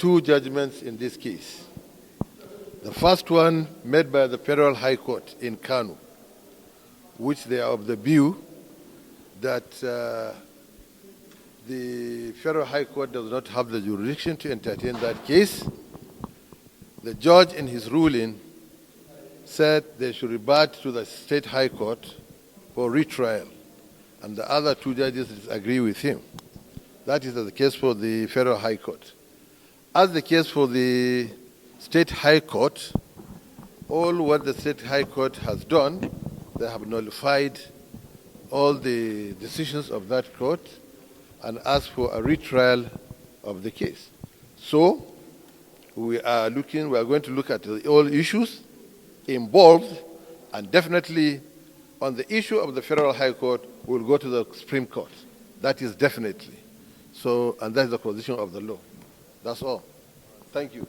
two judgments in this case. The first one made by the Federal High Court in Kano, which they are of the view that the Federal High Court does not have the jurisdiction to entertain that case. The judge in his ruling said they should revert to the State High Court for retrial, and the other two judges disagree with him. That is the case for the Federal High Court. As the case for the State High Court, all what the State High Court has done, they have nullified all the decisions of that court and asked for a retrial of the case. So we are going to look at all issues involved, and definitely on the issue of the Federal High Court, we'll go to the Supreme Court. That is definitely. So, and that's the position of the law. That's all. Thank you.